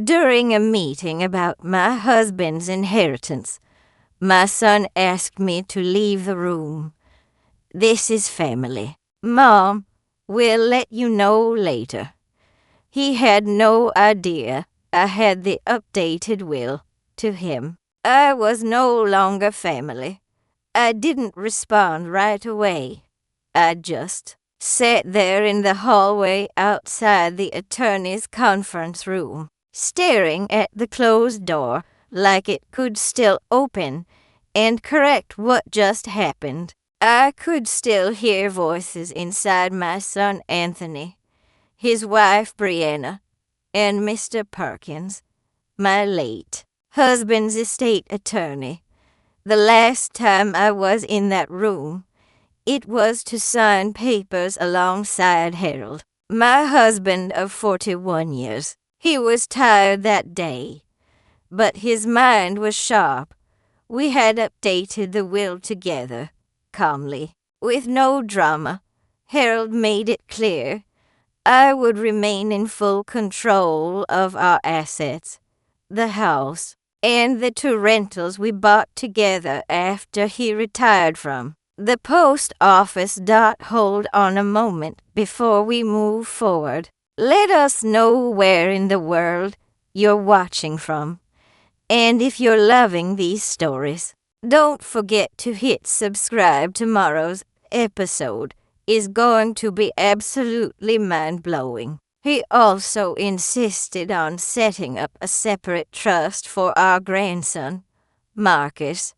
During a meeting about my husband's inheritance, my son asked me to leave the room. This is family. Mom, we'll let you know later. He had no idea I had the updated will to him. I was no longer family. I didn't respond right away. I just sat there in the hallway outside the attorney's conference room, staring at the closed door like it could still open and correct what just happened. I could still hear voices inside my son Anthony, his wife Brianna, and Mr. Perkins, my late husband's estate attorney. The last time I was in that room, it was to sign papers alongside Harold, my husband of 41 years. He was tired that day, but his mind was sharp. We had updated the will together, calmly, with no drama. Harold made it clear I would remain in full control of our assets, the house, and the 2 rentals we bought together after he retired from the post office. Hold on a moment before we move forward. Let us know where in the world you're watching from. And if you're loving these stories, don't forget to hit subscribe. Tomorrow's episode is going to be absolutely mind-blowing. He also insisted on setting up a separate trust for our grandson, Marcus,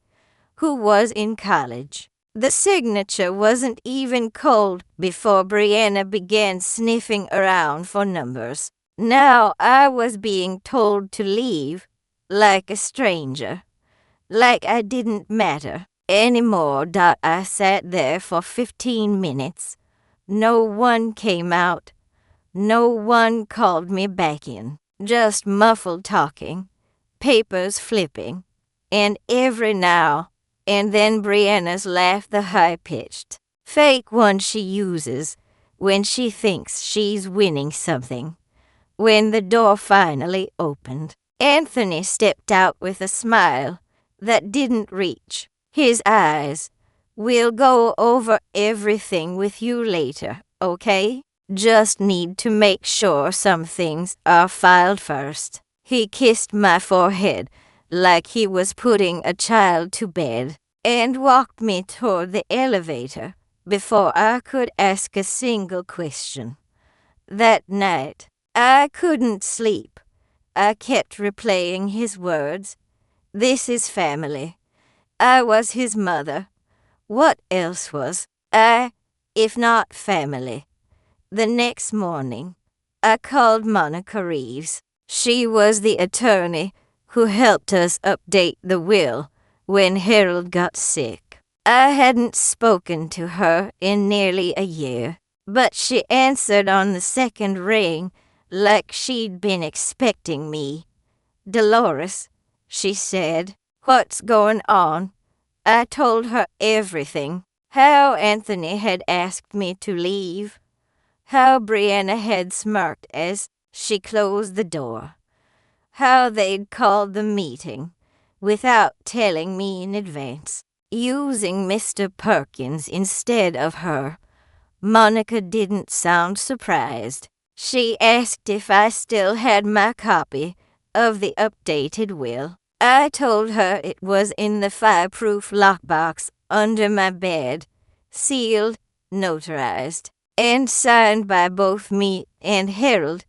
who was in college. The signature wasn't even cold before Brianna began sniffing around for numbers. Now I was being told to leave, like a stranger, like I didn't matter anymore. I sat there for 15 minutes. No one came out. No one called me back in. Just muffled talking, papers flipping, and every now and then Brianna's laugh, the high-pitched, fake one she uses when she thinks she's winning something. When the door finally opened, Anthony stepped out with a smile that didn't reach his eyes. We'll go over everything with you later, okay? Just need to make sure some things are filed first. He kissed my forehead like he was putting a child to bed and walked me toward the elevator before I could ask a single question. That night, I couldn't sleep. I kept replaying his words. This is family. I was his mother. What else was I, if not family? The next morning, I called Monica Reeves. She was the attorney who helped us update the will when Harold got sick. I hadn't spoken to her in nearly a year, but she answered on the second ring like she'd been expecting me. "Dolores," she said, "what's going on?" I told her everything. How Anthony had asked me to leave. How Brianna had smirked as she closed the door. How they'd called the meeting without telling me in advance, using Mr. Perkins instead of her. Monica didn't sound surprised. She asked if I still had my copy of the updated will. I told her it was in the fireproof lockbox under my bed, sealed, notarized, and signed by both me and Harold.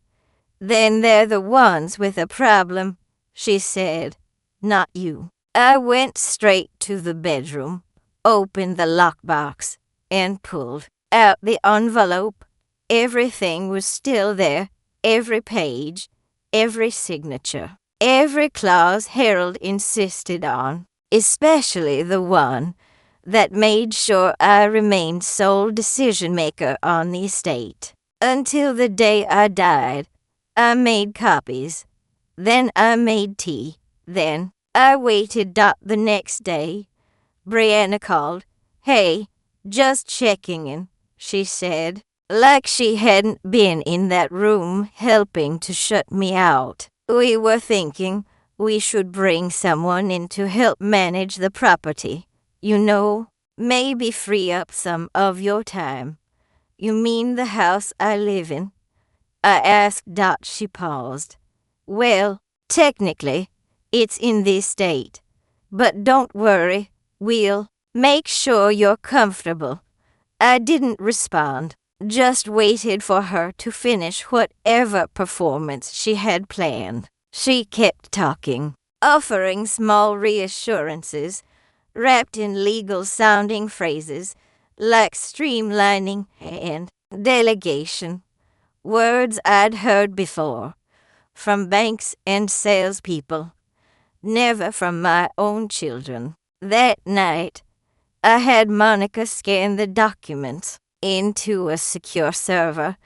"Then they're the ones with a problem," she said, "not you." I went straight to the bedroom, opened the lockbox, and pulled out the envelope. Everything was still there, every page, every signature, every clause Harold insisted on, especially the one that made sure I remained sole decision-maker on the estate. Until the day I died, I made copies. Then I made tea. Then I waited. The next day, Brianna called. "Hey, just checking in," she said, like she hadn't been in that room helping to shut me out. We were thinking we should bring someone in to help manage the property. You know, maybe free up some of your time. You mean the house I live in? I asked. She paused. Well, technically, it's in this state. But don't worry, we'll make sure you're comfortable. I didn't respond, just waited for her to finish whatever performance she had planned. She kept talking, offering small reassurances, wrapped in legal-sounding phrases like streamlining and delegation, words I'd heard before, from banks and salespeople, never from my own children. That night, I had Monica scan the documents into a secure server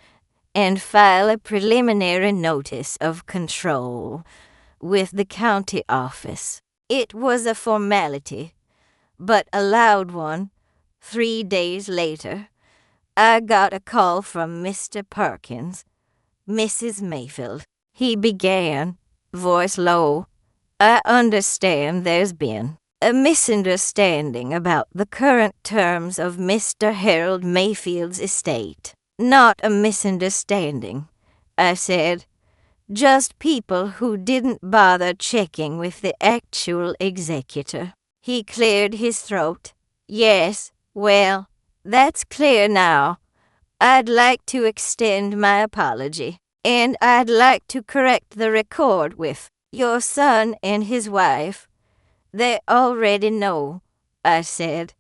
and file a preliminary notice of control with the county office. It was a formality, but a loud one. 3 days later, I got a call from Mr. Perkins, Mrs. Mayfield. He began, voice low. I understand there's been a misunderstanding about the current terms of Mr. Harold Mayfield's estate. Not a misunderstanding, I said. Just people who didn't bother checking with the actual executor. He cleared his throat. Yes, well, that's clear now. I'd like to extend my apology, and I'd like to correct the record with your son and his wife. They already know, I said,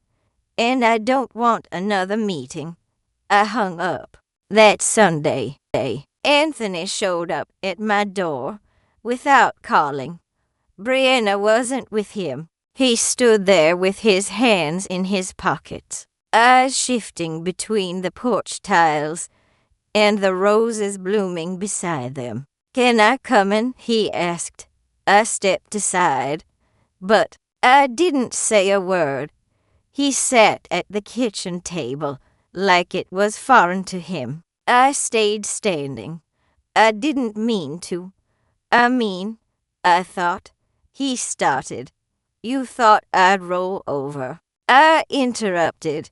and I don't want another meeting. I hung up. That Sunday, Anthony showed up at my door without calling. Brianna wasn't with him. He stood there with his hands in his pockets, eyes shifting between the porch tiles and the roses blooming beside them. Can I come in? He asked. I stepped aside, but I didn't say a word. He sat at the kitchen table like it was foreign to him. I stayed standing. I didn't mean to. I thought. He started. You thought I'd roll over. I interrupted.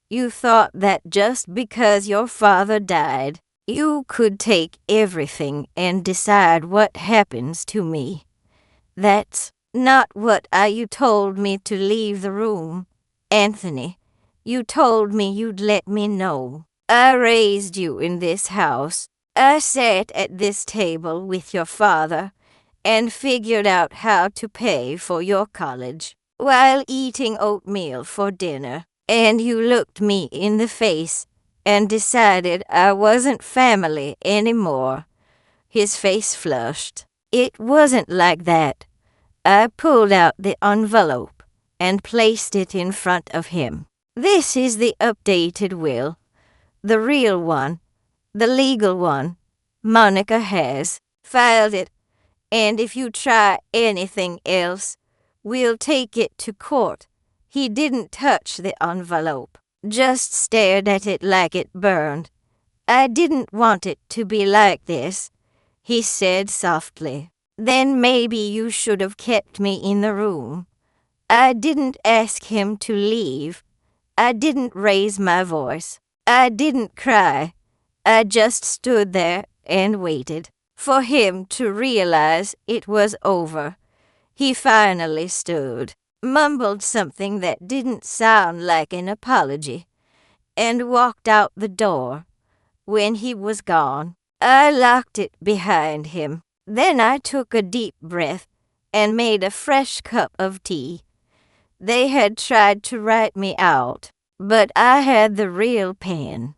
You thought that just because your father died, you could take everything and decide what happens to me. That's not what you told me to leave the room, Anthony. You told me you'd let me know. I raised you in this house. I sat at this table with your father and figured out how to pay for your college while eating oatmeal for dinner. And you looked me in the face and decided I wasn't family anymore. His face flushed. It wasn't like that. I pulled out the envelope and placed it in front of him. This is the updated will. The real one, the legal one. Monica has filed it, and if you try anything else, we'll take it to court. He didn't touch the envelope, just stared at it like it burned. I didn't want it to be like this, he said softly. Then maybe you should have kept me in the room. I didn't ask him to leave. I didn't raise my voice. I didn't cry. I just stood there and waited for him to realize it was over. He finally stood, mumbled something that didn't sound like an apology, and walked out the door. When he was gone, I locked it behind him. Then I took a deep breath and made a fresh cup of tea. They had tried to write me out, but I had the real pen,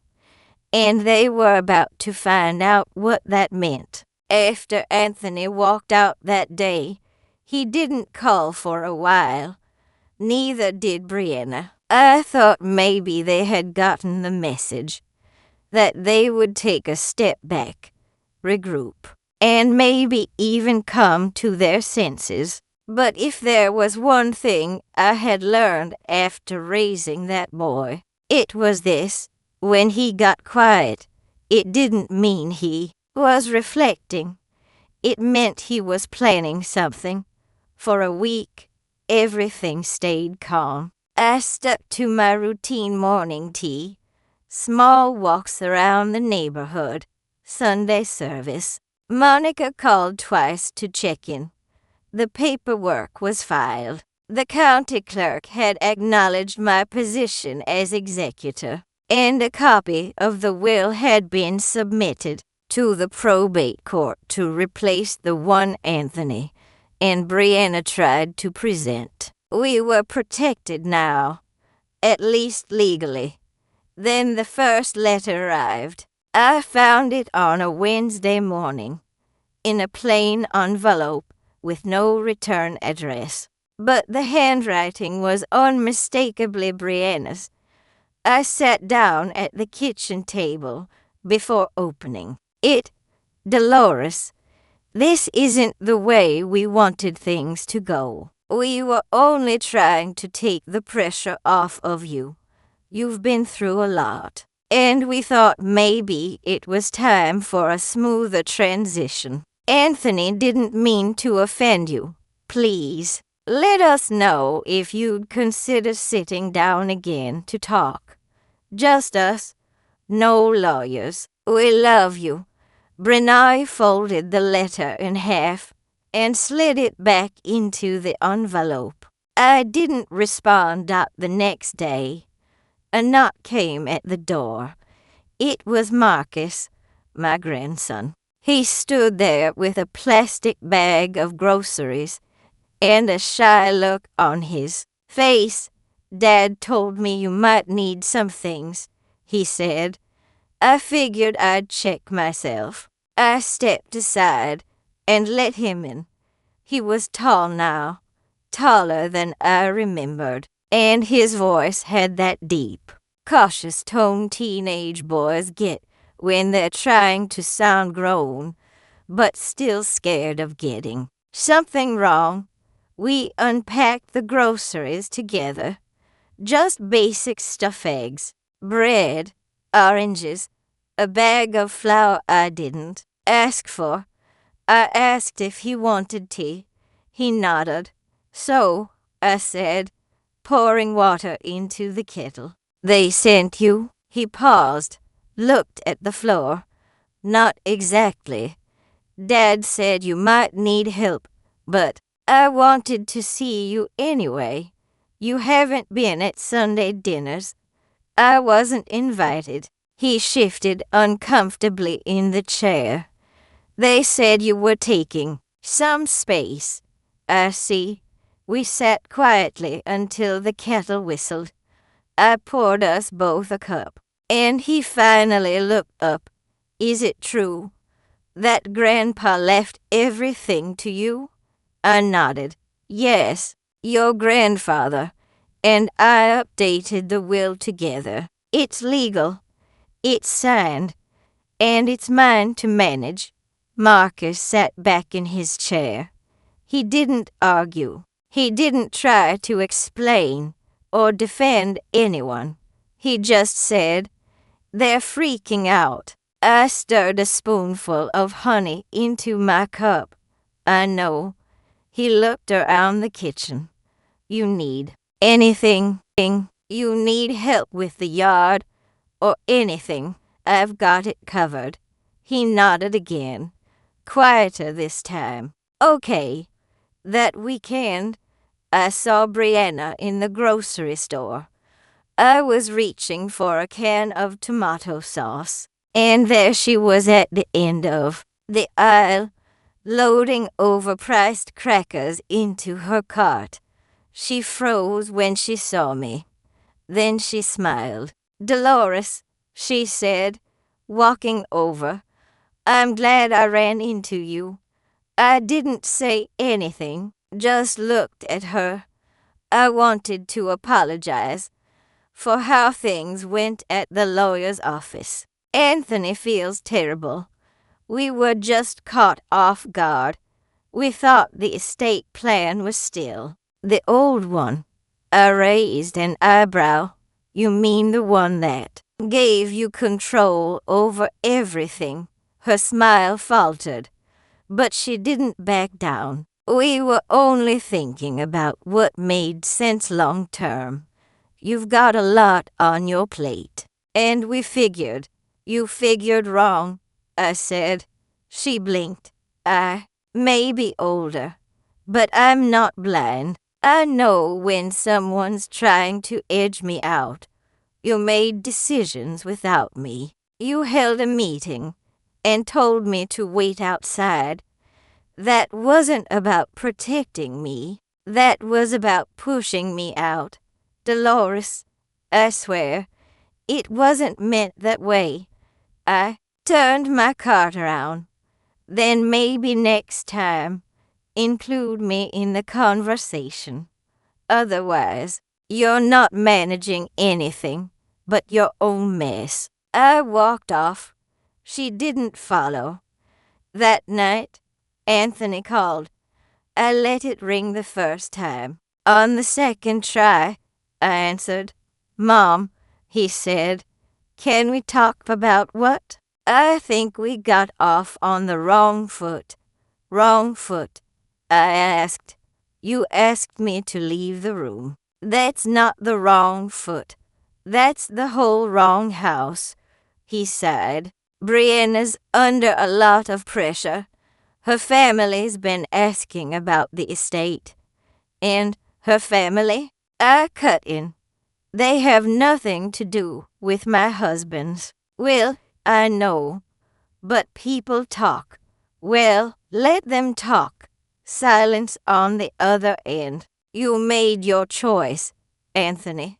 and they were about to find out what that meant. After Anthony walked out that day, he didn't call for a while. Neither did Brianna. I thought maybe they had gotten the message, that they would take a step back, regroup, and maybe even come to their senses. But if there was one thing I had learned after raising that boy, it was this. When he got quiet, it didn't mean he was reflecting. It meant he was planning something. For a week, everything stayed calm. I stuck to my routine morning tea, small walks around the neighborhood, Sunday service. Monica called twice to check in. The paperwork was filed. The county clerk had acknowledged my position as executor, and a copy of the will had been submitted to the probate court to replace the one Anthony and Brianna tried to present. We were protected now, at least legally. Then the first letter arrived. I found it on a Wednesday morning, in a plain envelope with no return address. But the handwriting was unmistakably Brianna's. I sat down at the kitchen table before opening it. Dolores, this isn't the way we wanted things to go. We were only trying to take the pressure off of you. You've been through a lot. And we thought maybe it was time for a smoother transition. Anthony didn't mean to offend you. Please, let us know if you'd consider sitting down again to talk. Just us, no lawyers. We love you. Brenai folded the letter in half and slid it back into the envelope. I didn't respond the next day. A knock came at the door. It was Marcus, my grandson. He stood there with a plastic bag of groceries and a shy look on his face. Dad told me you might need some things, he said. I figured I'd check myself. I stepped aside and let him in. He was tall now, taller than I remembered, and his voice had that deep, cautious tone teenage boys get when they're trying to sound grown, but still scared of getting something wrong. We unpacked the groceries together. Just basic stuffed eggs, bread, oranges, a bag of flour I didn't ask for. I asked if he wanted tea. He nodded. So, I said, pouring water into the kettle. They sent you? He paused, looked at the floor. Not exactly. Dad said you might need help, but I wanted to see you anyway. You haven't been at Sunday dinners. I wasn't invited. He shifted uncomfortably in the chair. They said you were taking some space. I see. We sat quietly until the kettle whistled. I poured us both a cup, and he finally looked up. Is it true that Grandpa left everything to you? I nodded. Yes, your grandfather and I updated the will together. It's legal. It's signed, and it's mine to manage. Marcus sat back in his chair. He didn't argue. He didn't try to explain or defend anyone. He just said, "They're freaking out." I stirred a spoonful of honey into my cup. I know. He looked around the kitchen. You need anything? You need help with the yard or anything? I've got it covered. He nodded again, quieter this time. Okay. That weekend, I saw Brianna in the grocery store. I was reaching for a can of tomato sauce, and there she was at the end of the aisle, loading overpriced crackers into her cart. She froze when she saw me. Then she smiled. "Dolores," she said, walking over, "I'm glad I ran into you." I didn't say anything, just looked at her. I wanted to apologize for how things went at the lawyer's office. Anthony feels terrible. We were just caught off guard. We thought the estate plan was still the old one. I raised an eyebrow. You mean the one that gave you control over everything? Her smile faltered. but she didn't back down. We were only thinking about what made sense long term. You've got a lot on your plate. And we figured. You figured wrong, I said. She blinked. I may be older, but I'm not blind. I know when someone's trying to edge me out. You made decisions without me. You held a meeting and told me to wait outside. That wasn't about protecting me. That was about pushing me out. Dolores, I swear, it wasn't meant that way. I turned my cart around. Then maybe next time, include me in the conversation. Otherwise, you're not managing anything but your own mess. I walked off. She didn't follow. That night, Anthony called. I let it ring the first time. On the second try, I answered. Mom, he said, can we talk about what? I think we got off on the wrong foot. Wrong foot, I asked. You asked me to leave the room. That's not the wrong foot. That's the whole wrong house, he sighed. Brianna's under a lot of pressure. Her family's been asking about the estate. And her family? I cut in. They have nothing to do with my husband's. Well, I know. But people talk. Well, let them talk. Silence on the other end. You made your choice, Anthony.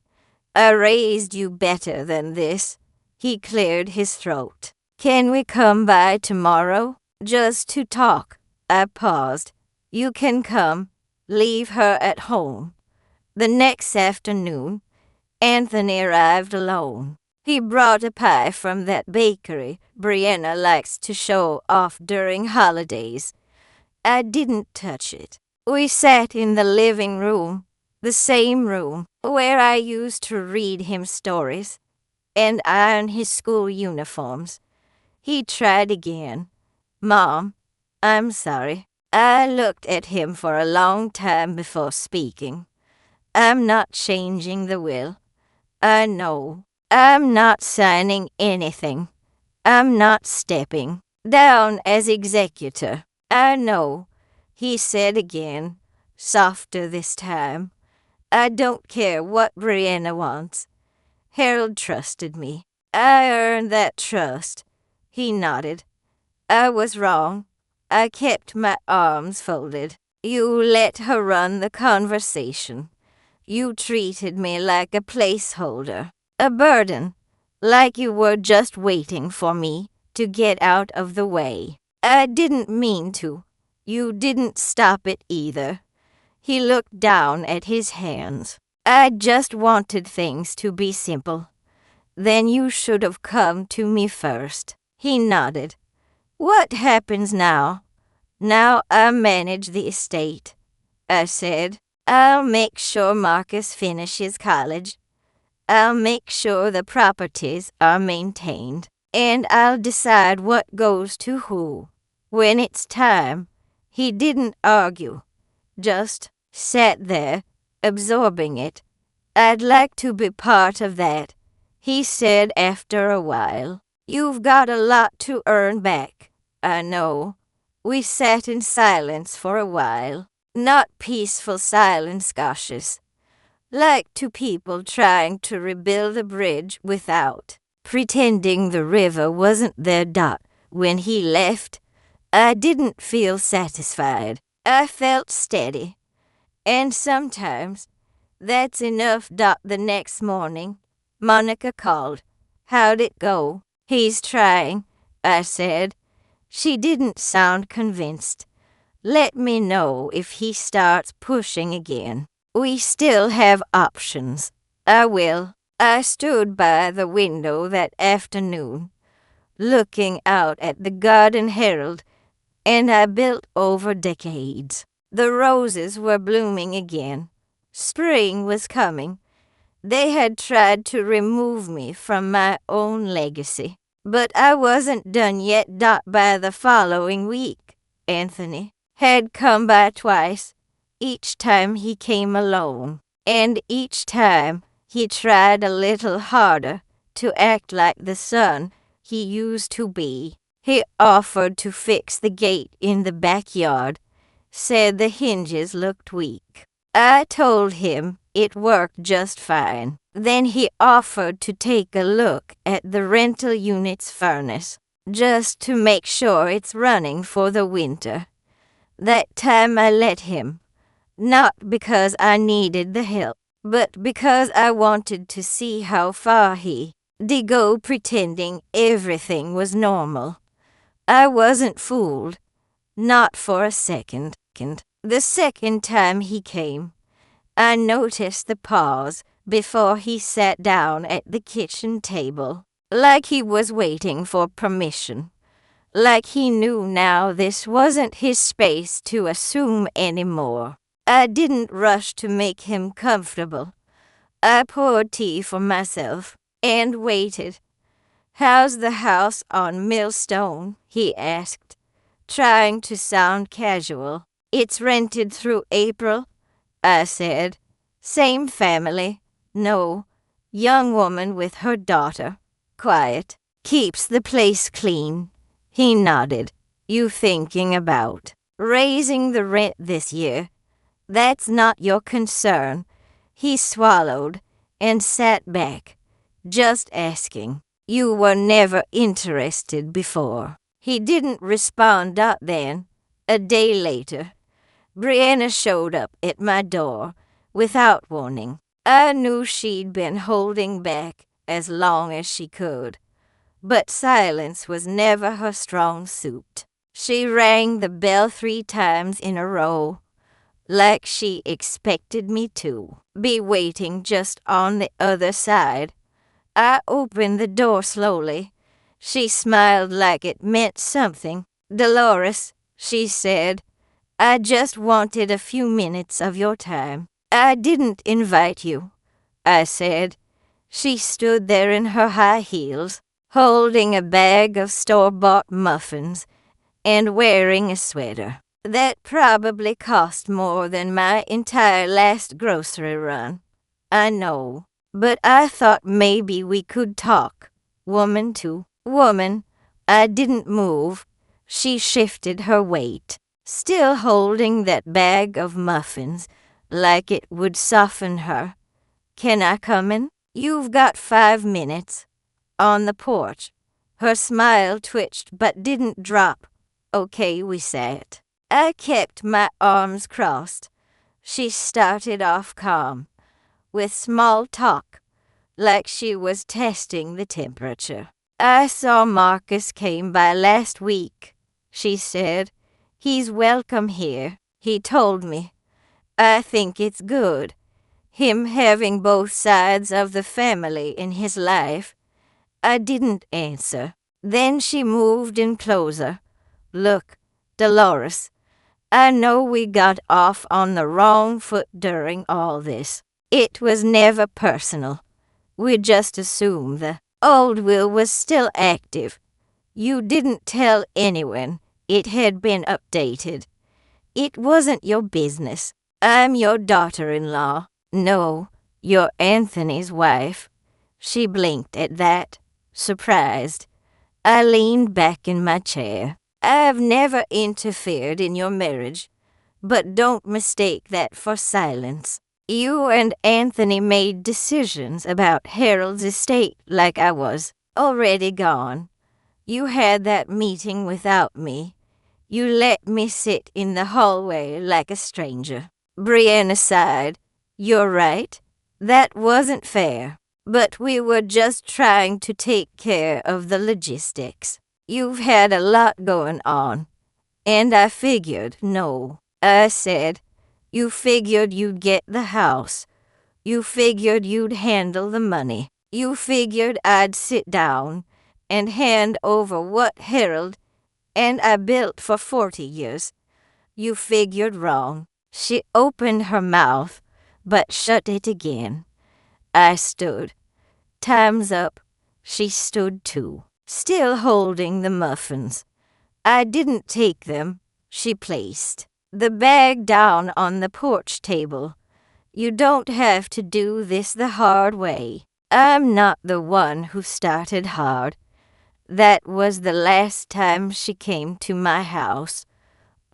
I raised you better than this. He cleared his throat. Can we come by tomorrow? Just to talk. I paused. You can come. Leave her at home. The next afternoon, Anthony arrived alone. He brought a pie from that bakery Brianna likes to show off during holidays. I didn't touch it. We sat in the living room, the same room where I used to read him stories and iron his school uniforms. He tried again. Mom, I'm sorry. I looked at him for a long time before speaking. I'm not changing the will. I know. I'm not signing anything. I'm not stepping down as executor. I know, he said again, softer this time. I don't care what Brianna wants. Harold trusted me. I earned that trust. He nodded. I was wrong. I kept my arms folded. You let her run the conversation. You treated me like a placeholder, a burden, like you were just waiting for me to get out of the way. I didn't mean to. You didn't stop it either. He looked down at his hands. I just wanted things to be simple. Then you should have come to me first. He nodded. What happens now? Now I manage the estate. I said, I'll make sure Marcus finishes college. I'll make sure the properties are maintained. And I'll decide what goes to who. When it's time, he didn't argue. Just sat there, absorbing it. I'd like to be part of that, he said after a while. You've got a lot to earn back, I know. We sat in silence for a while. Not peaceful silence, Gosh's. Like two people trying to rebuild a bridge without. Pretending the river wasn't their dock when he left. I didn't feel satisfied. I felt steady. And sometimes that's enough. The next morning, Monica called. How'd it go? He's trying, I said. She didn't sound convinced. Let me know if he starts pushing again. We still have options. I will. I stood by the window that afternoon, looking out at the Garden Herald, and I built over decades. The roses were blooming again. Spring was coming. They had tried to remove me from my own legacy. But I wasn't done yet. By the following week, Anthony had come by twice. Each time he came alone, and each time he tried a little harder to act like the son he used to be. He offered to fix the gate in the backyard, said the hinges looked weak. I told him it worked just fine. Then he offered to take a look at the rental unit's furnace, just to make sure it's running for the winter. That time I let him, not because I needed the help, but because I wanted to see how far he'd go pretending everything was normal. I wasn't fooled, not for a second. The second time he came, I noticed the pause before he sat down at the kitchen table, like he was waiting for permission, like he knew now this wasn't his space to assume anymore. I didn't rush to make him comfortable. I poured tea for myself and waited. "How's the house on Millstone?" he asked, trying to sound casual. "It's rented through April," I said. "Same family. No, young woman with her daughter. Quiet. Keeps the place clean." He nodded. "You thinking about raising the rent this year? That's not your concern." He swallowed and sat back. "Just asking. You were never interested before." He didn't respond then. A day later, Brianna showed up at my door without warning. I knew she'd been holding back as long as she could, but silence was never her strong suit. She rang the bell 3 times in a row, like she expected me to be waiting just on the other side. I opened the door slowly. She smiled like it meant something. "Dolores," she said, "I just wanted a few minutes of your time." "I didn't invite you," I said. She stood there in her high heels, holding a bag of store-bought muffins and wearing a sweater that probably cost more than my entire last grocery run. "I know, but I thought maybe we could talk, woman to woman." I didn't move. She shifted her weight, still holding that bag of muffins like it would soften her. "Can I come in?" "You've got 5 minutes." On the porch, her smile twitched but didn't drop. Okay, we sat. I kept my arms crossed. She started off calm, with small talk, like she was testing the temperature. "I saw Marcus came by last week," she said. "He's welcome here, he told me. I think it's good, him having both sides of the family in his life." I didn't answer. Then she moved in closer. "Look, Dolores, I know we got off on the wrong foot during all this. It was never personal. We just assumed the old will was still active. You didn't tell anyone it had been updated. It wasn't your business. I'm your daughter-in-law. No, you're Anthony's wife." She blinked at that, surprised. I leaned back in my chair. "I've never interfered in your marriage, but don't mistake that for silence. You and Anthony made decisions about Harold's estate like I was already gone. You had that meeting without me. You let me sit in the hallway like a stranger." Brianna sighed. "You're right. That wasn't fair. But we were just trying to take care of the logistics. You've had a lot going on. And I figured, no," I said. "You figured you'd get the house. You figured you'd handle the money. You figured I'd sit down and hand over what Harold and I built for 40 years. You figured wrong." She opened her mouth, but shut it again. I stood. "Time's up." She stood too, still holding the muffins. "I didn't take them," She placed the bag down on the porch table. You don't have to do this the hard way. I'm not the one who started hard. That was the last time she came to my house.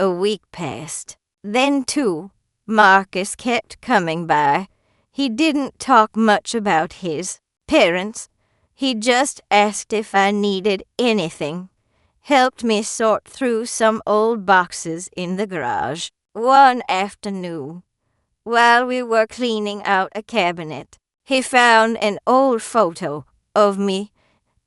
A week passed. Then, too, Marcus kept coming by. He didn't talk much about his parents. He just asked if I needed anything. Helped me sort through some old boxes in the garage. One afternoon, while we were cleaning out a cabinet, he found an old photo of me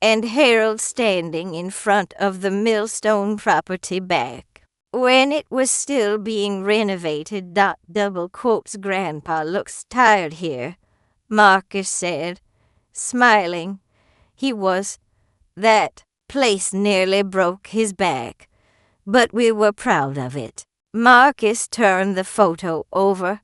and Harold standing in front of the Millstone property back when it was still being renovated. Double quotes, Grandpa looks tired here, Marcus said, smiling. He was. That place nearly broke his back, but we were proud of it. Marcus turned the photo over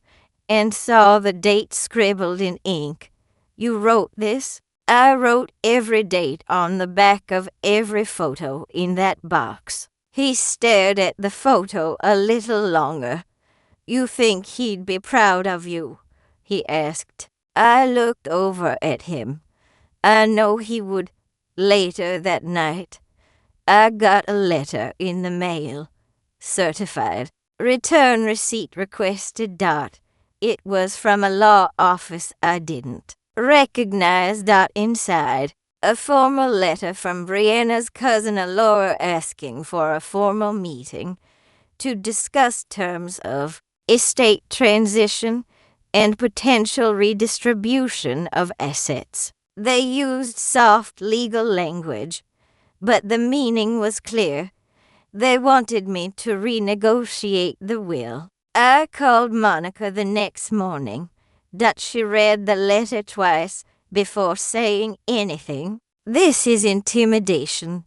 and saw the date scribbled in ink. You wrote this? I wrote every date on the back of every photo in that box. He stared at the photo a little longer. You think he'd be proud of you? He asked. I looked over at him. I know he would. Later that night, I got a letter in the mail. Certified. Return receipt requested. It was from a law office I didn't recognize. Inside, a formal letter from Brianna's cousin Laura asking for a formal meeting to discuss terms of estate transition and potential redistribution of assets. They used soft legal language, but the meaning was clear. They wanted me to renegotiate the will. I called Monica the next morning. She read the letter twice before saying anything. This is intimidation,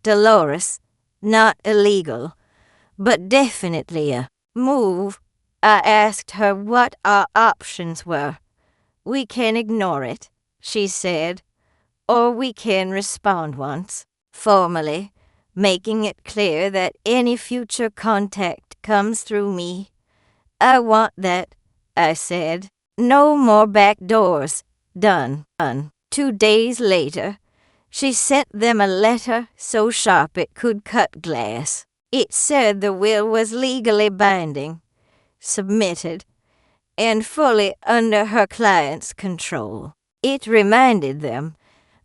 Dolores. Not illegal, but definitely a move. I asked her what our options were. We can ignore it, she said, or we can respond once, formally, making it clear that any future contact comes through me. I want that, I said. No more back doors. Done. 2 days later, she sent them a letter so sharp it could cut glass. It said the will was legally binding, submitted, and fully under her client's control. It reminded them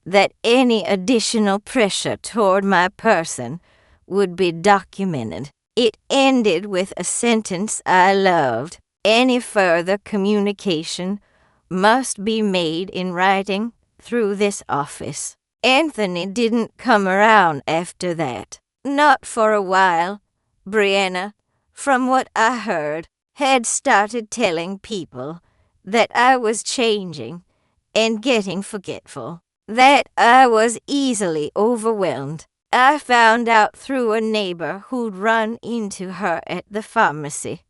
that any additional pressure toward my person would be documented. It ended with a sentence I loved. Any further communication must be made in writing through this office. Anthony didn't come around after that. Not for a while. Brianna, from what I heard, had started telling people that I was changing and getting forgetful, that I was easily overwhelmed. I found out through a neighbor who'd run into her at the pharmacy.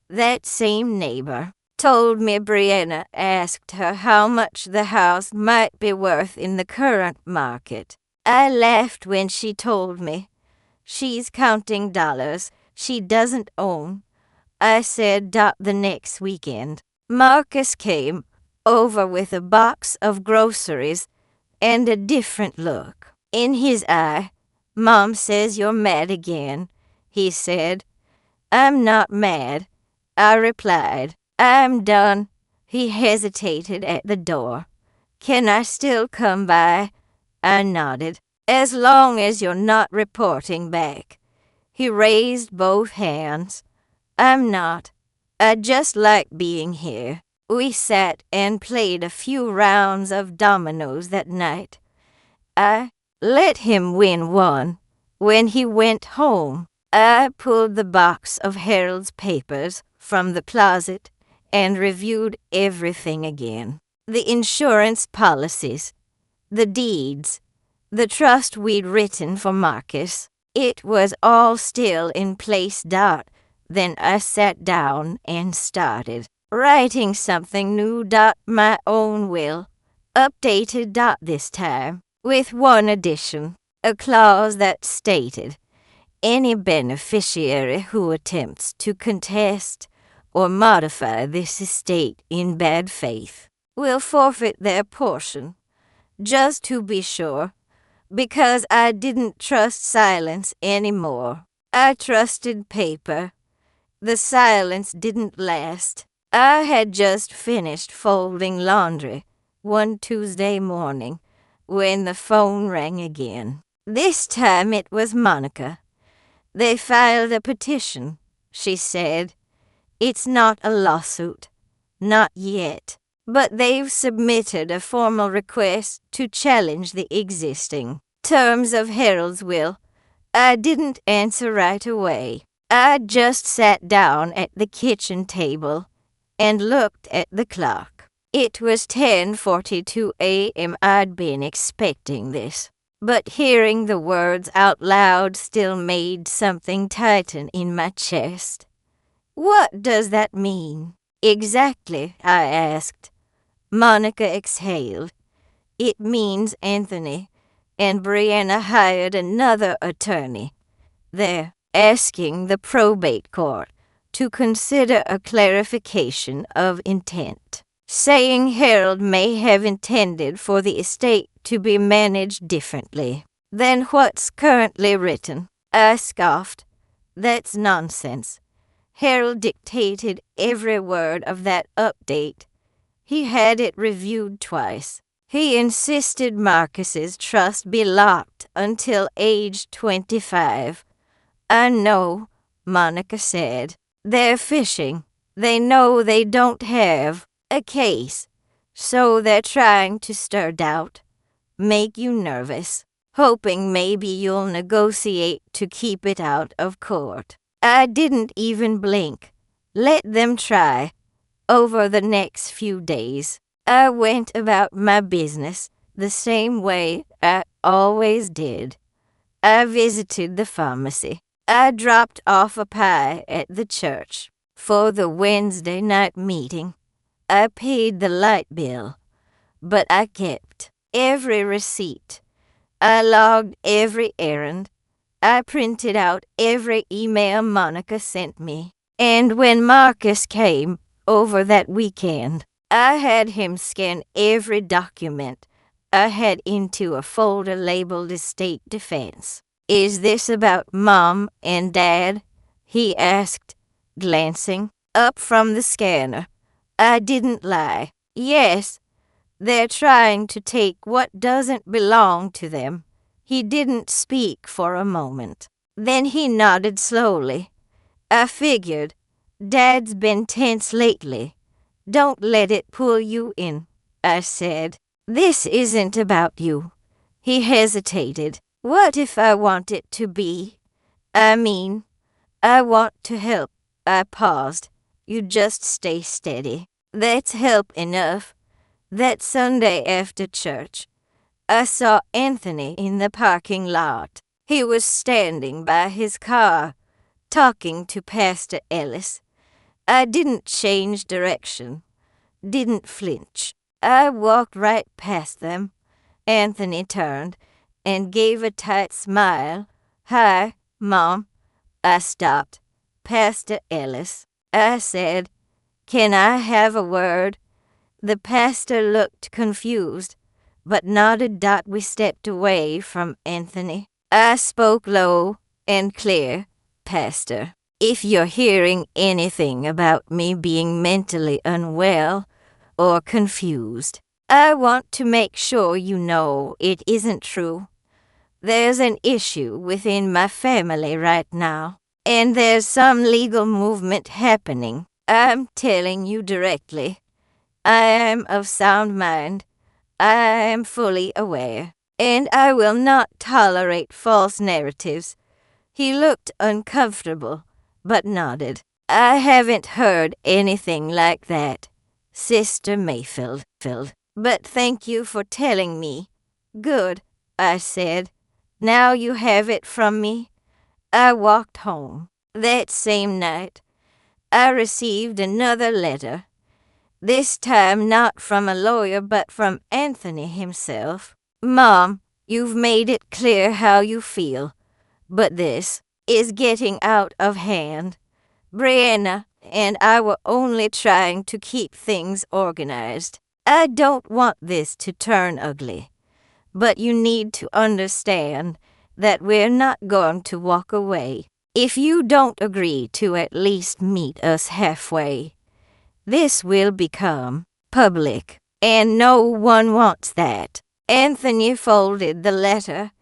That same neighbor told me Brianna asked her how much the house might be worth in the current market. I laughed when she told me. She's counting dollars she doesn't own. I said the next weekend. Marcus came over with a box of groceries and a different look in his eye. Mom says you're mad again, he said. I'm not mad, I replied. I'm done. He hesitated at the door. Can I still come by? I nodded. As long as you're not reporting back. He raised both hands. I'm not. I just like being here. We sat and played a few rounds of dominoes that night. I let him win one. When he went home, I pulled the box of Harold's papers from the closet and reviewed everything again. The insurance policies, the deeds, the trust we'd written for Marcus. It was all still in place. Then I sat down and started writing something new. My own will, updated. This time, with one addition, a clause that stated, Any beneficiary who attempts to contest or modify this estate in bad faith will forfeit their portion. Just to be sure, because I didn't trust silence anymore. I trusted paper. The silence didn't last. I had just finished folding laundry one Tuesday morning when the phone rang again. This time it was Monica. They filed a petition, she said. It's not a lawsuit. Not yet. But they've submitted a formal request to challenge the existing terms of Harold's will. I didn't answer right away. I just sat down at the kitchen table and looked at the clock. It was 10:42 a.m. I'd been expecting this, but hearing the words out loud still made something tighten in my chest. What does that mean? Exactly, I asked. Monica exhaled. It means Anthony and Brianna hired another attorney. They're asking the probate court to consider a clarification of intent, saying Harold may have intended for the estate to be managed differently than what's currently written. I scoffed. That's nonsense. Harold dictated every word of that update. He had it reviewed twice. He insisted Marcus's trust be locked until age 25. I know, Monica said. They're fishing. They know they don't have a case, so they're trying to stir doubt, make you nervous, hoping maybe you'll negotiate to keep it out of court. I didn't even blink. Let them try. Over the next few days, I went about my business the same way I always did. I visited the pharmacy. I dropped off a pie at the church for the Wednesday night meeting. I paid the light bill, but I kept every receipt. I logged every errand. I printed out every email Monica sent me. And when Marcus came over that weekend, I had him scan every document I had into a folder labeled Estate Defense. Is this about Mom and Dad? He asked, glancing up from the scanner. I didn't lie. Yes, they're trying to take what doesn't belong to them. He didn't speak for a moment. Then he nodded slowly. I figured. Dad's been tense lately. Don't let it pull you in, I said. This isn't about you. He hesitated. What if I want it to be? I mean, I want to help. I paused. You just stay steady. That's help enough. That Sunday after church, I saw Anthony in the parking lot. He was standing by his car, talking to Pastor Ellis. I didn't change direction, didn't flinch. I walked right past them. Anthony turned and gave a tight smile. Hi, Mom. I stopped. Pastor Ellis. I said, can I have a word? The pastor looked confused, but nodded. We stepped away from Anthony. I spoke low and clear. Pastor, if you're hearing anything about me being mentally unwell or confused, I want to make sure you know it isn't true. There's an issue within my family right now, and there's some legal movement happening. I'm telling you directly. I am of sound mind. I am fully aware, and I will not tolerate false narratives. He looked uncomfortable, but nodded. I haven't heard anything like that, Sister Mayfield. But thank you for telling me. Good, I said. Now you have it from me. I walked home. That same night, I received another letter. This time not from a lawyer, but from Anthony himself. Mom, you've made it clear how you feel. But this, is getting out of hand. Brianna and I were only trying to keep things organized. I don't want this to turn ugly, but you need to understand that we're not going to walk away if you don't agree to at least meet us halfway. This will become public, and no one wants that. Anthony folded the letter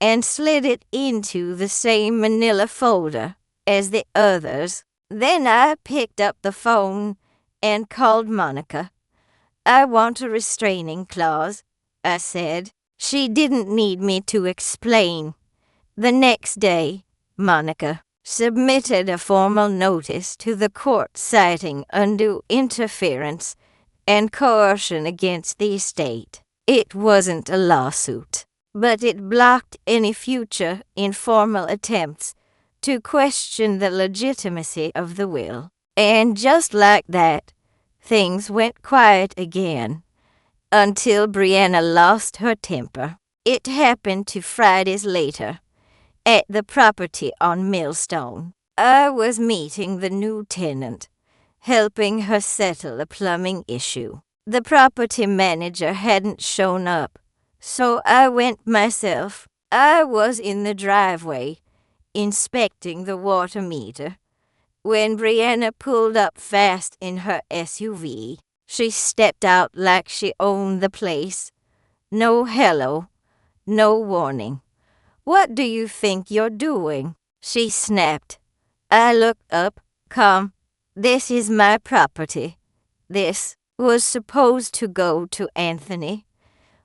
and slid it into the same manila folder as the others. Then I picked up the phone and called Monica. I want a restraining clause, I said. She didn't need me to explain. The next day, Monica submitted a formal notice to the court citing undue interference and coercion against the estate. It wasn't a lawsuit, but it blocked any future informal attempts to question the legitimacy of the will. And just like that, things went quiet again, until Brianna lost her temper. It happened 2 Fridays later, at the property on Millstone. I was meeting the new tenant, helping her settle a plumbing issue. The property manager hadn't shown up, so I went myself. I was in the driveway, inspecting the water meter, when Brianna pulled up fast in her SUV. She stepped out like she owned the place. No hello, no warning. "What do you think you're doing?" she snapped. I looked up. "Come, this is my property." This was supposed to go to Anthony.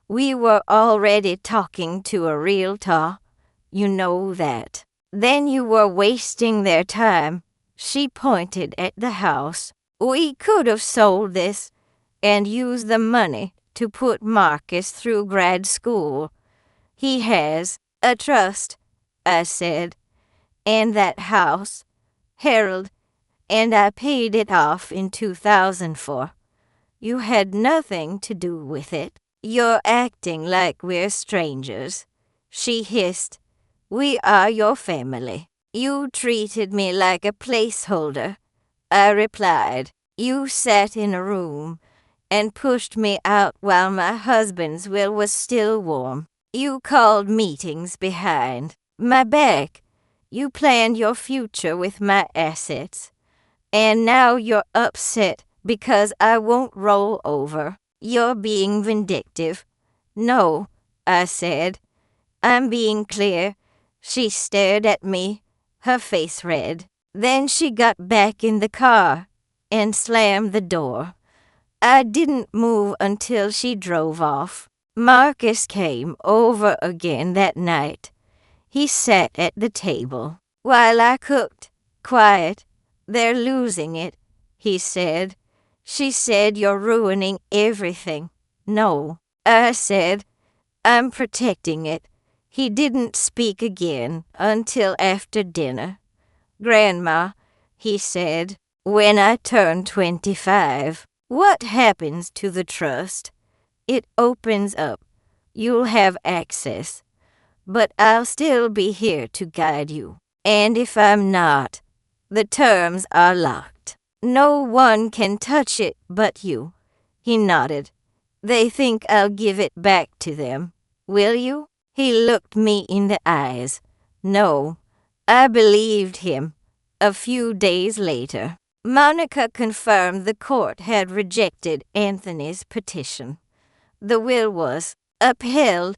We were already talking to a realtor. You know that. Then you were wasting their time. She pointed at the house. We could have sold this and used the money to put Marcus through grad school. He has a trust, I said, and that house, Harold, and I paid it off in 2004. You had nothing to do with it. You're acting like we're strangers, she hissed. We are your family. You treated me like a placeholder, I replied. You sat in a room and pushed me out while my husband's will was still warm. You called meetings behind my back. You planned your future with my assets. And now you're upset because I won't roll over. You're being vindictive. No, I said. I'm being clear. She stared at me, her face red. Then she got back in the car and slammed the door. I didn't move until she drove off. Marcus came over again that night. He sat at the table while I cooked. Quiet. They're losing it, he said. She said you're ruining everything. No, I said. I'm protecting it. He didn't speak again until after dinner. Grandma, he said, when I turn 25, what happens to the trust? It opens up. You'll have access. But I'll still be here to guide you. And if I'm not, the terms are locked. No one can touch it but you. He nodded. They think I'll give it back to them. Will you? He looked me in the eyes. No, I believed him. A few days later, Monica confirmed the court had rejected Anthony's petition. The will was upheld.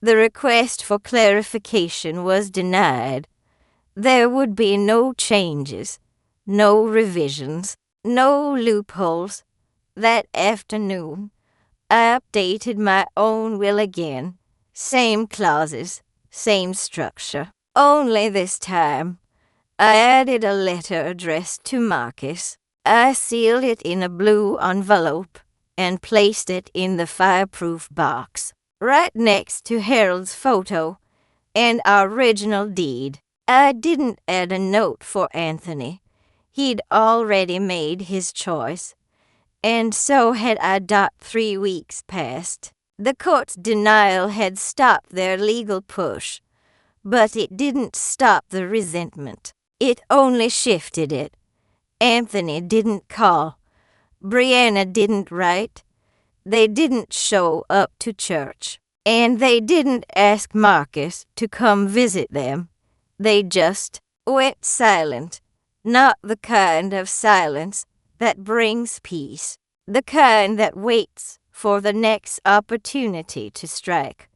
The request for clarification was denied. There would be no changes, no revisions, no loopholes. That afternoon, I updated my own will again. Same clauses, same structure. Only this time, I added a letter addressed to Marcus. I sealed it in a blue envelope and placed it in the fireproof box, right next to Harold's photo and our original deed. I didn't add a note for Anthony. He'd already made his choice, and so had I. 3 weeks passed. The court's denial had stopped their legal push. But it didn't stop the resentment. It only shifted it. Anthony didn't call. Brianna didn't write. They didn't show up to church. And they didn't ask Marcus to come visit them. They just went silent. Not the kind of silence that brings peace. The kind that waits for the next opportunity to strike.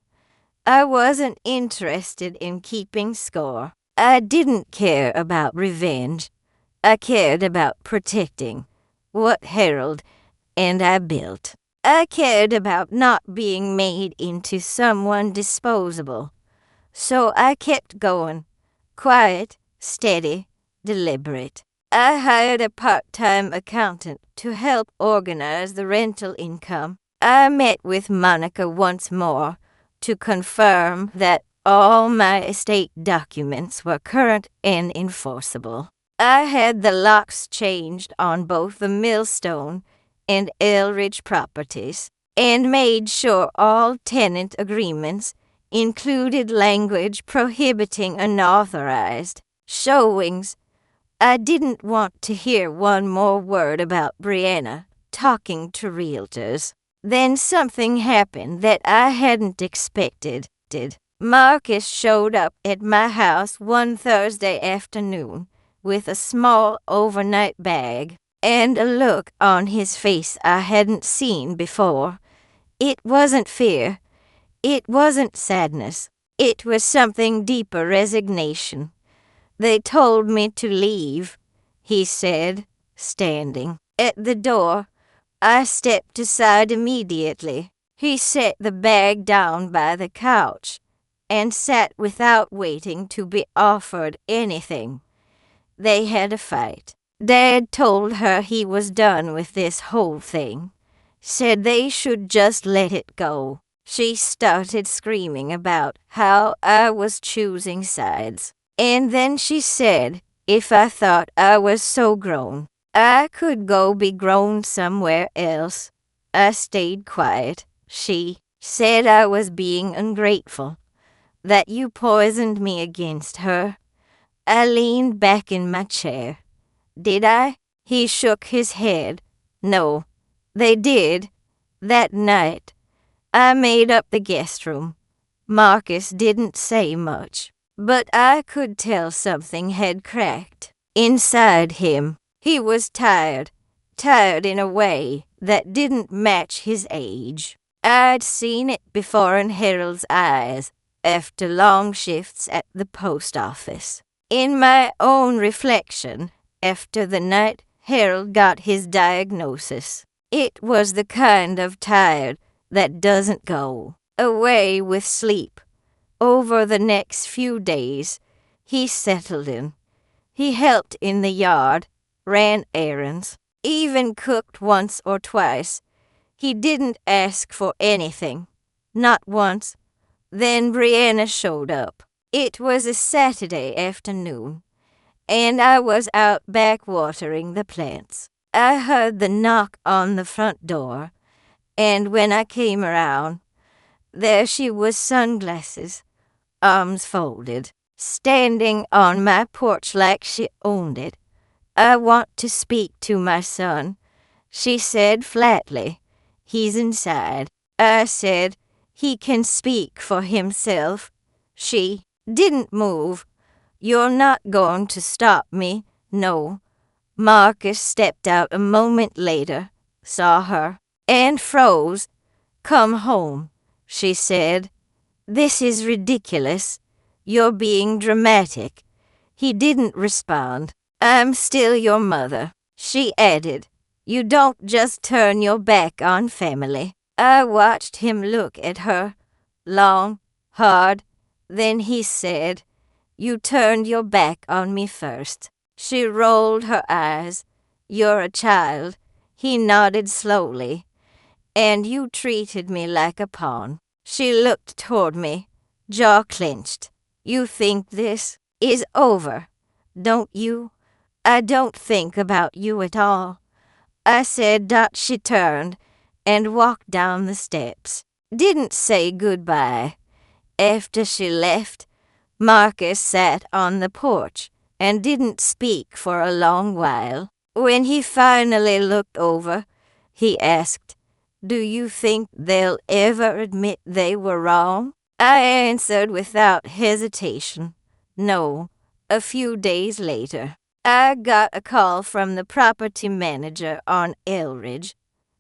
I wasn't interested in keeping score. I didn't care about revenge. I cared about protecting what Harold and I built. I cared about not being made into someone disposable. So I kept going. Quiet, steady, deliberate. I hired a part-time accountant to help organize the rental income. I met with Monica once more to confirm that all my estate documents were current and enforceable. I had the locks changed on both the Millstone and Elridge properties, and made sure all tenant agreements included language prohibiting unauthorized showings. I didn't want to hear one more word about Brianna talking to realtors. Then something happened that I hadn't expected. Marcus showed up at my house one Thursday afternoon with a small overnight bag and a look on his face I hadn't seen before. It wasn't fear. It wasn't sadness. It was something deeper, resignation. They told me to leave, he said, standing at the door. I stepped aside immediately. He set the bag down by the couch and sat without waiting to be offered anything. They had a fight. Dad told her he was done with this whole thing. Said they should just let it go. She started screaming about how I was choosing sides. And then she said if I thought I was so grown, I could go be grown somewhere else. I stayed quiet. She said I was being ungrateful, that you poisoned me against her. I leaned back in my chair. Did I? He shook his head. No, they did. That night, I made up the guest room. Marcus didn't say much, but I could tell something had cracked inside him. He was tired in a way that didn't match his age. I'd seen it before in Harold's eyes after long shifts at the post office. In my own reflection, after the night Harold got his diagnosis, it was the kind of tired that doesn't go away with sleep. Over the next few days, he settled in. He helped in the yard, ran errands, even cooked once or twice. He didn't ask for anything, not once. Then Brianna showed up. It was a Saturday afternoon, and I was out back watering the plants. I heard the knock on the front door, and when I came around, there she was, sunglasses, arms folded, standing on my porch like she owned it. I want to speak to my son, she said flatly. He's inside. I said he can speak for himself. She didn't move. You're not going to stop me, no. Marcus stepped out a moment later, saw her, and froze. Come home, she said. This is ridiculous. You're being dramatic. He didn't respond. I'm still your mother, she added. You don't just turn your back on family. I watched him look at her, long, hard. Then he said, you turned your back on me first. She rolled her eyes. You're a child. He nodded slowly. And you treated me like a pawn. She looked toward me, jaw clenched. You think this is over, don't you? I don't think about you at all. I said that. She turned and walked down the steps. Didn't say goodbye. After she left, Marcus sat on the porch and didn't speak for a long while. When he finally looked over, he asked, "Do you think they'll ever admit they were wrong?" I answered without hesitation, "No." A few days later, I got a call from the property manager on Elridge.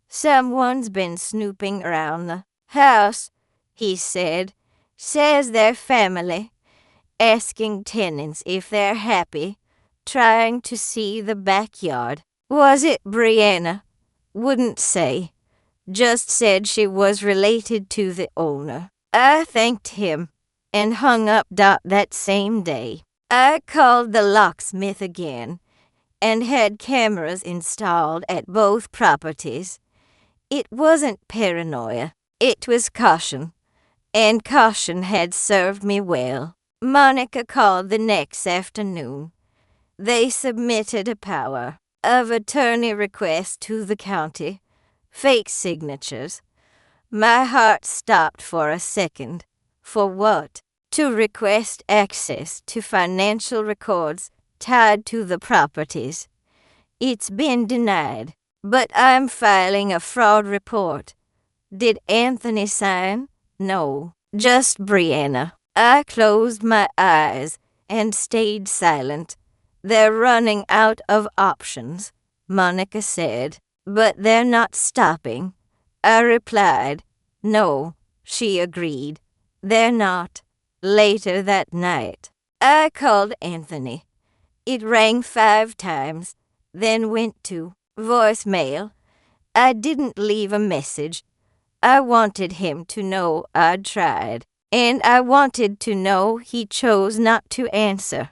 "Someone's been snooping around the house," he said. "Says their family, asking tenants if they're happy, trying to see the backyard." Was it Brianna? Wouldn't say. Just said she was related to the owner. I thanked him and hung up that same day. I called the locksmith again and had cameras installed at both properties. It wasn't paranoia, it was caution, and caution had served me well. Monica called the next afternoon. They submitted a power of attorney request to the county, fake signatures. My heart stopped for a second. For what? To request access to financial records tied to the properties. It's been denied, but I'm filing a fraud report. Did Anthony sign? No, just Brianna. I closed my eyes and stayed silent. "They're running out of options," Monica said. "But they're not stopping." I replied, "No," she agreed. "They're not." Later that night, I called Anthony. It rang 5 times, then went to voicemail. I didn't leave a message. I wanted him to know I'd tried, and I wanted to know he chose not to answer.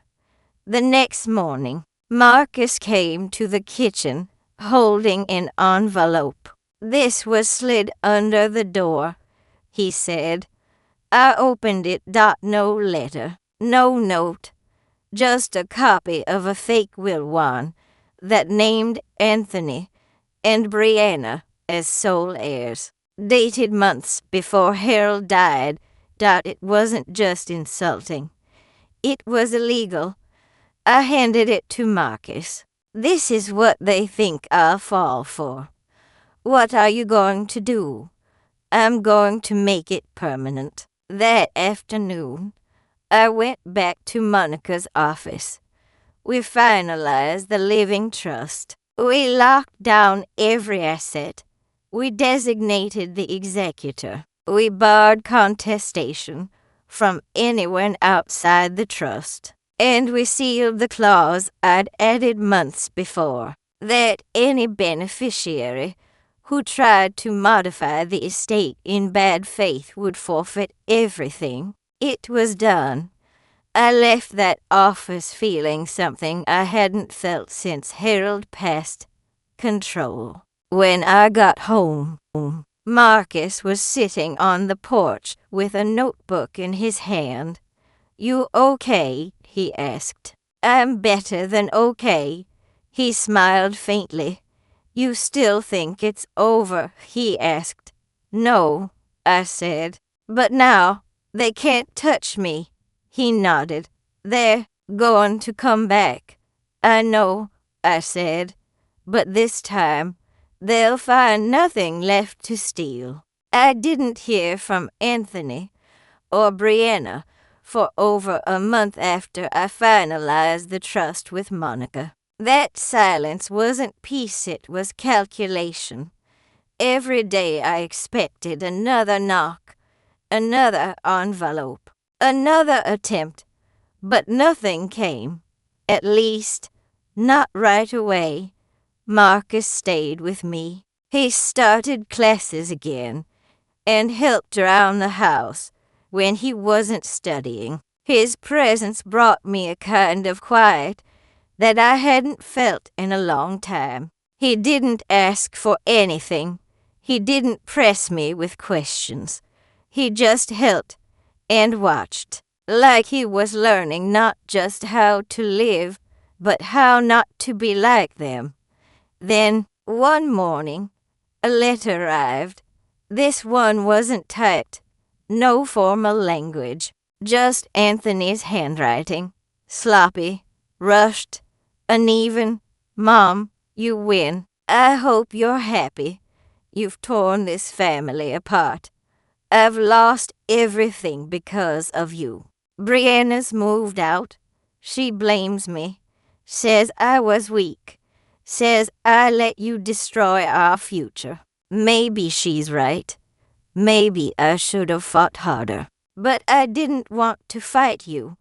The next morning, Marcus came to the kitchen holding an envelope. "This was slid under the door," he said. I opened it. No letter, no note, just a copy of a fake will one that named Anthony and Brianna as sole heirs, dated months before Harold died. It wasn't just insulting, it was illegal. I handed it to Marcus. "This is what they think I'll fall for. What are you going to do?" "I'm going to make it permanent." That afternoon, I went back to Monica's office. We finalized the living trust. We locked down every asset. We designated the executor. We barred contestation from anyone outside the trust. And we sealed the clause I'd added months before, that any beneficiary who tried to modify the estate in bad faith would forfeit everything. It was done. I left that office feeling something I hadn't felt since Harold passed: control. When I got home, Marcus was sitting on the porch with a notebook in his hand. "You okay?" he asked. "I'm better than okay." He smiled faintly. "You still think it's over?" he asked. "No," I said. "But now they can't touch me." He nodded. "They're going to come back." "I know," I said. "But this time they'll find nothing left to steal." I didn't hear from Anthony or Brianna for over a month after I finalized the trust with Monica. That silence wasn't peace, it was calculation. Every day I expected another knock, another envelope, another attempt, but nothing came. At least, not right away. Marcus stayed with me. He started classes again and helped around the house when he wasn't studying. His presence brought me a kind of quiet that I hadn't felt in a long time. He didn't ask for anything. He didn't press me with questions. He just helped and watched, like he was learning not just how to live, but how not to be like them. Then, one morning, a letter arrived. This one wasn't typed, no formal language, Just Anthony's handwriting. Sloppy, rushed, uneven. Mom, you win. I hope you're happy. You've torn this family apart. I've lost everything because of you. Brianna's moved out. She blames me. Says I was weak. Says I let you destroy our future. Maybe she's right. Maybe I should have fought harder. But I didn't want to fight you.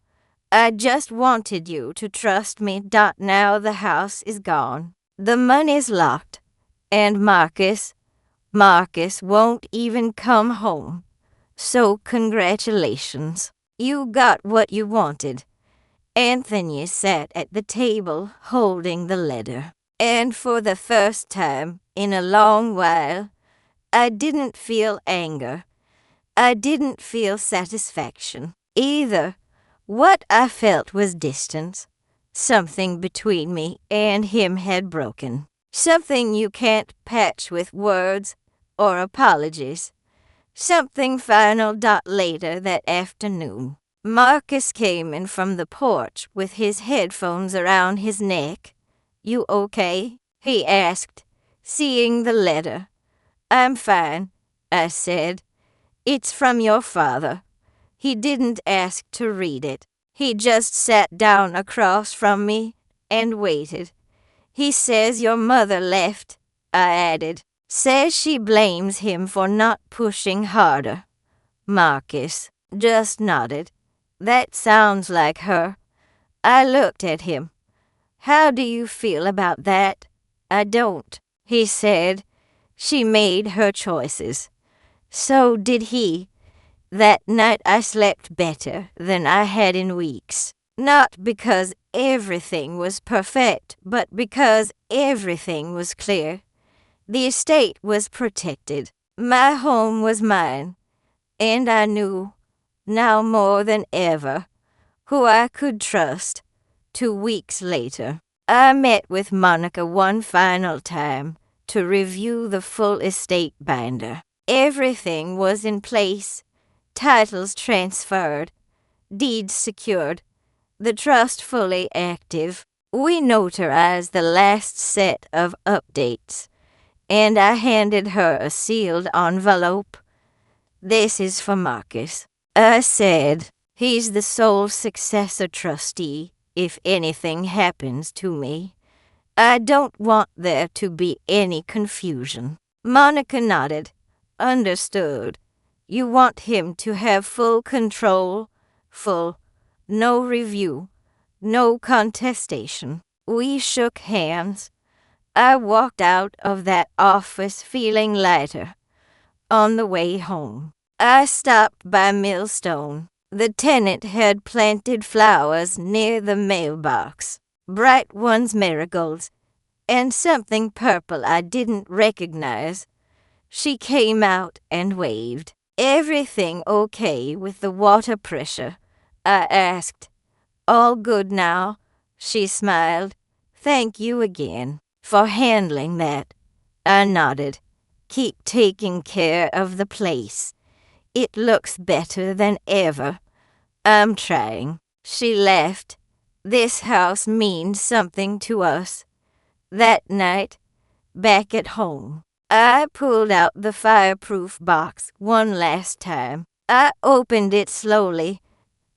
I just wanted you to trust me. Now the house is gone. The money's locked. And Marcus won't even come home. So congratulations. You got what you wanted. Anthony sat at the table holding the letter. And for the first time in a long while, I didn't feel anger. I didn't feel satisfaction either. What I felt was distance. Something between me and him had broken. Something you can't patch with words or apologies. Something final. Later that afternoon, Marcus came in from the porch with his headphones around his neck. You okay? He asked, seeing the letter. I'm fine, I said. It's from your father. He didn't ask to read it. He just sat down across from me and waited. He says your mother left, I added. Says she blames him for not pushing harder. Marcus just nodded. That sounds like her. I looked at him. How do you feel about that? I don't, he said. She made her choices. So did he. That night I slept better than I had in weeks. Not because everything was perfect, but because everything was clear. The estate was protected. My home was mine. And I knew, now more than ever, who I could trust. 2 weeks later, I met with Monica one final time to review the full estate binder. Everything was in place. Titles transferred. Deeds secured. The trust fully active. We notarized the last set of updates, and I handed her a sealed envelope. This is for Marcus. I said, he's the sole successor trustee if anything happens to me. I don't want there to be any confusion. Monica nodded. Understood. You want him to have full control, no review, no contestation. We shook hands. I walked out of that office feeling lighter. On the way home, I stopped by Millstone. The tenant had planted flowers near the mailbox, bright ones marigolds, and something purple I didn't recognize. She came out and waved. Everything okay with the water pressure? I asked. All good now, she smiled. Thank you again for handling that. I nodded. Keep taking care of the place. It looks better than ever. I'm trying. She laughed. This house means something to us. That night, back at home, I pulled out the fireproof box one last time. I opened it slowly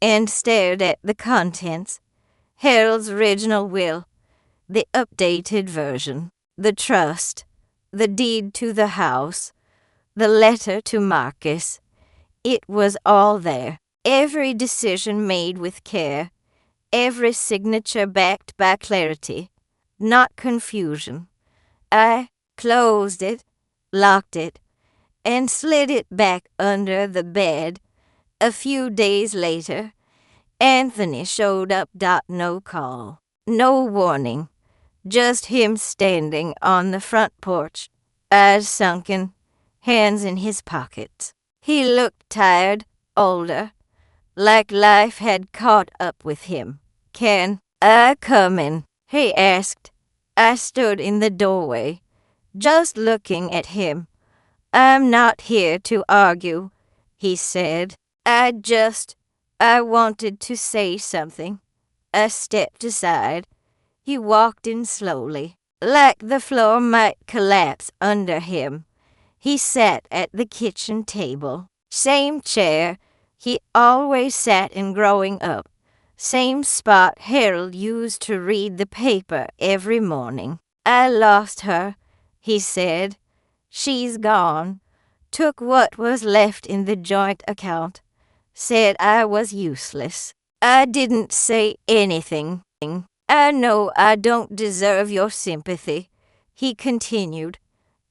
and stared at the contents. Harold's original will, the updated version, the trust, the deed to the house, the letter to Marcus. It was all there. Every decision made with care, every signature backed by clarity, not confusion. I closed it, locked it, and slid it back under the bed. A few days later, Anthony showed up. No call, no warning, just him standing on the front porch, eyes sunken, hands in his pockets. He looked tired, older, like life had caught up with him. Can I come in? He asked. I stood in the doorway, just looking at him. I'm not here to argue, he said. I just I wanted to say something. I stepped aside. He walked in slowly, like the floor might collapse under him. He sat at the kitchen table. Same chair he always sat in growing up. Same spot Harold used to read the paper every morning. I lost her, he said. She's gone. Took what was left in the joint account. Said I was useless. I didn't say anything. I know I don't deserve your sympathy, he continued.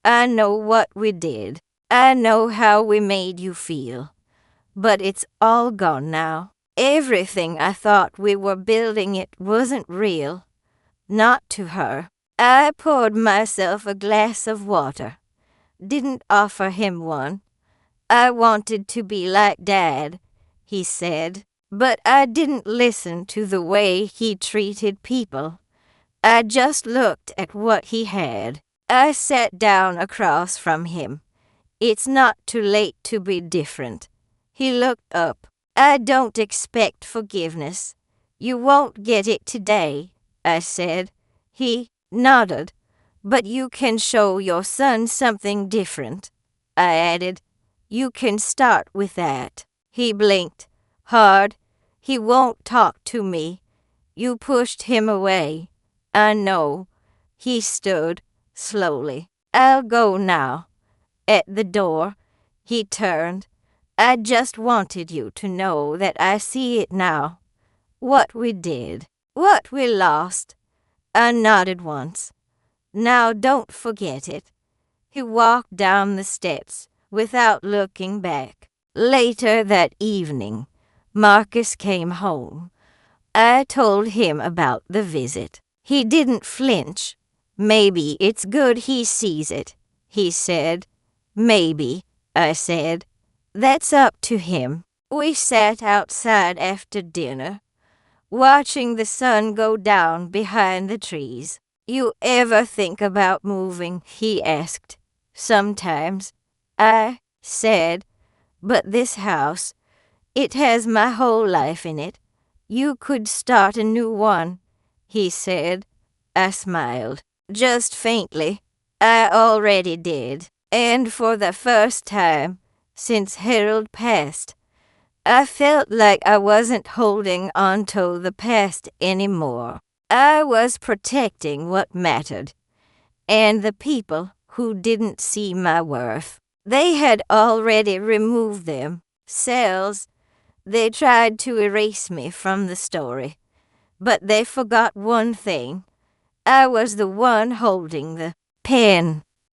I know what we did. I know how we made you feel. But it's all gone now. Everything I thought we were building it wasn't real. Not to her. I poured myself a glass of water. Didn't offer him one. I wanted to be like Dad, he said. But I didn't listen to the way he treated people. I just looked at what he had. I sat down across from him. It's not too late to be different. He looked up. I don't expect forgiveness. You won't get it today, I said. He nodded. But you can show your son something different, I added. You can start with that. He blinked. Hard. He won't talk to me. You pushed him away. I know. He stood, slowly. I'll go now. At the door, he turned. I just wanted you to know that I see it now. What we did. What we lost. I nodded once. Now don't forget it. He walked down the steps without looking back. Later that evening, Marcus came home. I told him about the visit. He didn't flinch. Maybe it's good he sees it, he said. Maybe, I said. That's up to him. We sat outside after dinner, watching the sun go down behind the trees. You ever think about moving? He asked. Sometimes, I said. But this house, it has my whole life in it. You could start a new one, he said. I smiled, just faintly. I already did. And for the first time since Harold passed, I felt like I wasn't holding on to the past anymore. I was protecting what mattered, and the people who didn't see my worth. They had already removed themselves. They tried to erase me from the story, but they forgot one thing. I was the one holding the pen.